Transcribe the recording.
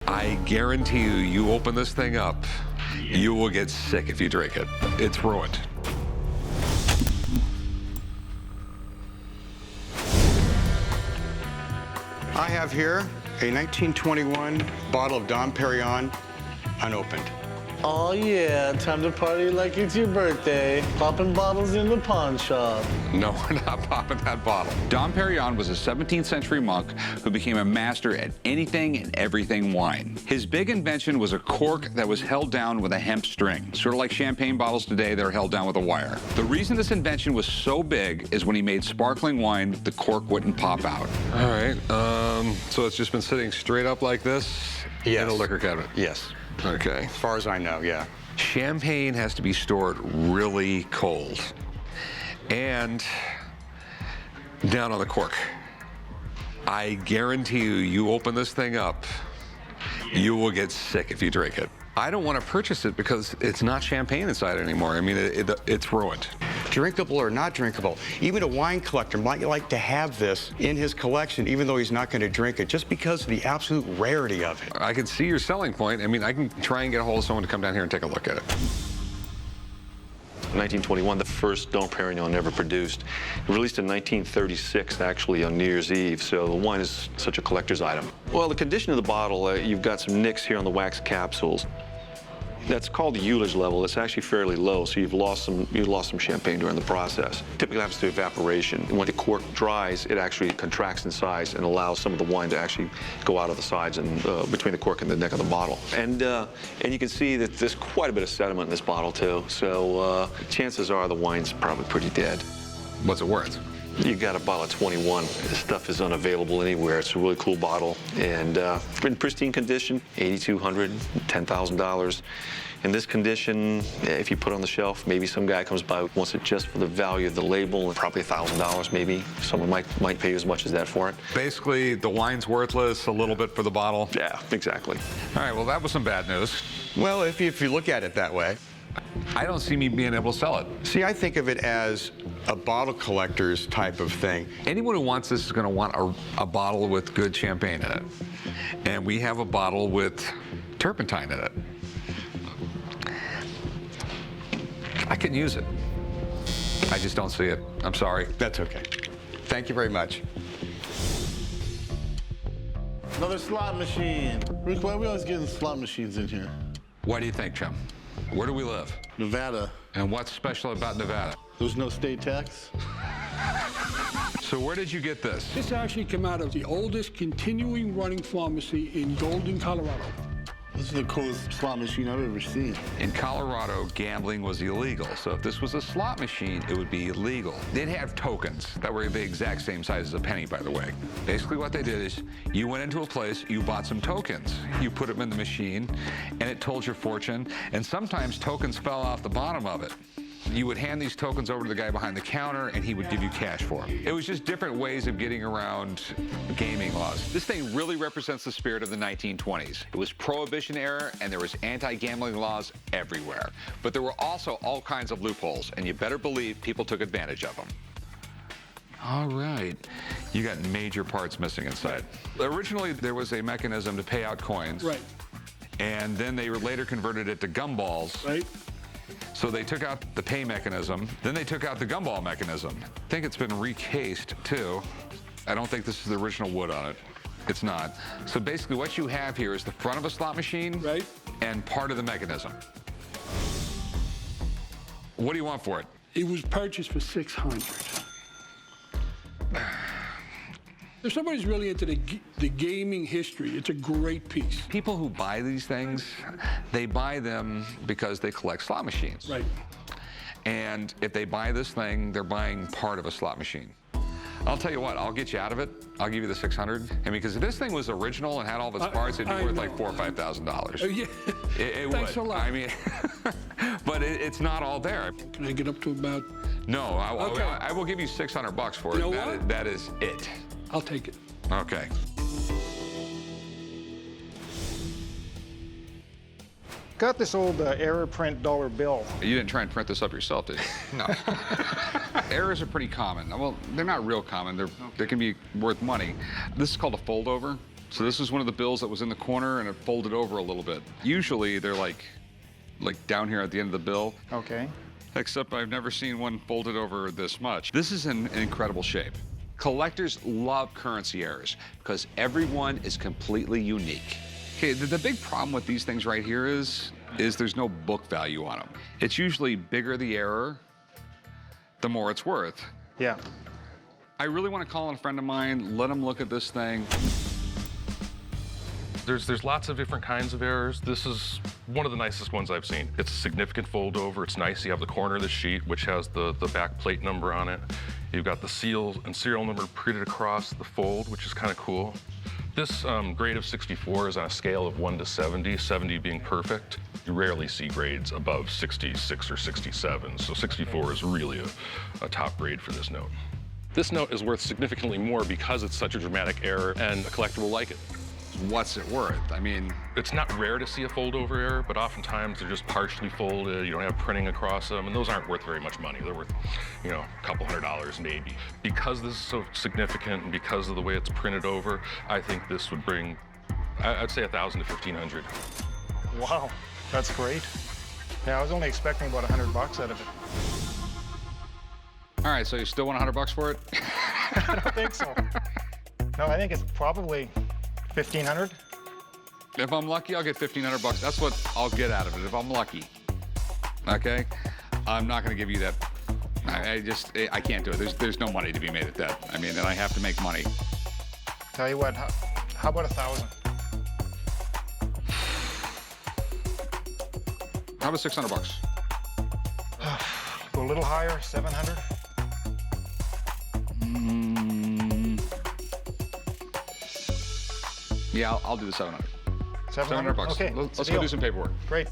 I guarantee you, you open this thing up, you will get sick if you drink it. It's ruined. I have here a 1921 bottle of Dom Perignon, unopened. Oh yeah, time to party like it's your birthday. Popping bottles in the pawn shop. No, we're not popping that bottle. Dom Perignon was a 17th century monk who became a master at anything and everything wine. His big invention was a cork that was held down with a hemp string, sort of like champagne bottles today that are held down with a wire. The reason this invention was so big is when he made sparkling wine, the cork wouldn't pop out. All right, so it's just been sitting straight up like this Yes. in a liquor cabinet? Yes. Okay. As far as I know, yeah. Champagne has to be stored really cold and down on the cork. I guarantee you, you open this thing up, you will get sick if you drink it. I don't want to purchase it because it's not champagne inside anymore. I mean, it's ruined. Drinkable or not drinkable, even a wine collector might like to have this in his collection, even though he's not going to drink it, just because of the absolute rarity of it. I can see your selling point. I mean, I can try and get a hold of someone to come down here and take a look at it. 1921, the first Dom Perignon ever produced. Released in 1936, actually, on New Year's Eve, so the wine is such a collector's item. Well, the condition of the bottle, you've got some nicks here on the wax capsules. That's called the Euler's level. It's actually fairly low, so you've lost some champagne during the process. Typically happens through evaporation. When the cork dries, it actually contracts in size and allows some of the wine to actually go out of the sides and between the cork and the neck of the bottle. And you can see that there's quite a bit of sediment in this bottle too. So chances are the wine's probably pretty dead. What's it worth? You got a bottle of 21. This stuff is unavailable anywhere. It's a really cool bottle, and in pristine condition, $8,200, $10,000. In this condition, if you put it on the shelf, maybe some guy comes by, wants it just for the value of the label, and probably $1,000 maybe. Someone might pay you as much as that for it. Basically, the wine's worthless, a little bit for the bottle. Yeah, exactly. All right, well, that was some bad news. Well, if you look at it that way. I don't see me being able to sell it. See, I think of it as a bottle collector's type of thing. Anyone who wants this is going to want a bottle with good champagne in it. And we have a bottle with turpentine in it. I can use it. I just don't see it. I'm sorry. That's okay. Thank you very much. Another slot machine. Rick, why are we always getting slot machines in here? What do you think, Jim? Where do we live? Nevada. And what's special about Nevada? There's no state tax? So where did you get this? This actually came out of the oldest continuing running pharmacy in Golden, Colorado. This is the coolest slot machine I've ever seen. In Colorado, gambling was illegal. So if this was a slot machine, it would be illegal. They'd have tokens that were the exact same size as a penny, by the way. Basically what they did is you went into a place, you bought some tokens. You put them in the machine, and it told your fortune. And sometimes tokens fell off the bottom of it. You would hand these tokens over to the guy behind the counter, and he would give you cash for them. It was just different ways of getting around gaming laws. This thing really represents the spirit of the 1920s. It was Prohibition era, and there was anti-gambling laws everywhere. But there were also all kinds of loopholes, and you better believe people took advantage of them. All right. You got major parts missing inside. Originally, there was a mechanism to pay out coins. Right. And then they later converted it to gumballs. Right. So they took out the pay mechanism, then they took out the gumball mechanism. I think it's been recased too. I don't think this is the original wood on it. It's not. So basically what you have here is the front of a slot machine, Right. and part of the mechanism. What do you want for it? It was purchased for $600. If somebody's really into the gaming history, it's a great piece. People who buy these things, they buy them because they collect slot machines. Right. And if they buy this thing, they're buying part of a slot machine. I'll tell you what, I'll get you out of it. I'll give you the $600. And because if this thing was original and had all of its parts, it'd be worth like $4,000 or $5,000. Yeah. It Thanks would. a lot. I mean, but it's not all there. Can I get up to about? No, Okay. I will give you $600 for it. You know what? That is it. I'll take it. Okay. Got this old error print dollar bill. You didn't try and print this up yourself, did you? No. Errors are pretty common. Well, they're not real common. They can be worth money. This is called a foldover. So this is one of the bills that was in the corner and it folded over a little bit. Usually they're like down here at the end of the bill. Okay. Except I've never seen one folded over this much. This is in incredible shape. Collectors love currency errors because everyone is completely unique. Okay, the big problem with these things right here is there's no book value on them. It's usually bigger the error, the more it's worth. Yeah. I really want to call on a friend of mine, let him look at this thing. There's lots of different kinds of errors. This is one of the nicest ones I've seen. It's a significant fold over. It's nice. You have the corner of the sheet, which has the back plate number on it. You've got the seal and serial number printed across the fold, which is kind of cool. This grade of 64 is on a scale of 1 to 70, 70 being perfect. You rarely see grades above 66 or 67, so 64 is really a top grade for this note. This note is worth significantly more because it's such a dramatic error, and a collector will like it. What's it worth? I mean, It's not rare to see a fold-over error, but oftentimes they're just partially folded. You don't have printing across them, and those aren't worth very much money. They're worth, you know, a couple $100 maybe. Because this is so significant and because of the way it's printed over, I think this would bring, I'd say, $1,000 to $1,500. Wow, that's great. Yeah, I was only expecting about $100 out of it. all right, so you still want $100 for it? I don't think so. No, I think it's probably 1,500. If I'm lucky, I'll get $1,500. That's what I'll get out of it if I'm lucky. Okay? I'm not going to give you that. I can't do it. There's no money to be made at that. I mean, and I have to make money. Tell you what, how about 1,000? How about $600? Go a little higher, 700. Yeah, I'll do the 700. 700. $700. Okay. Let's it's a go deal. do some paperwork. Great.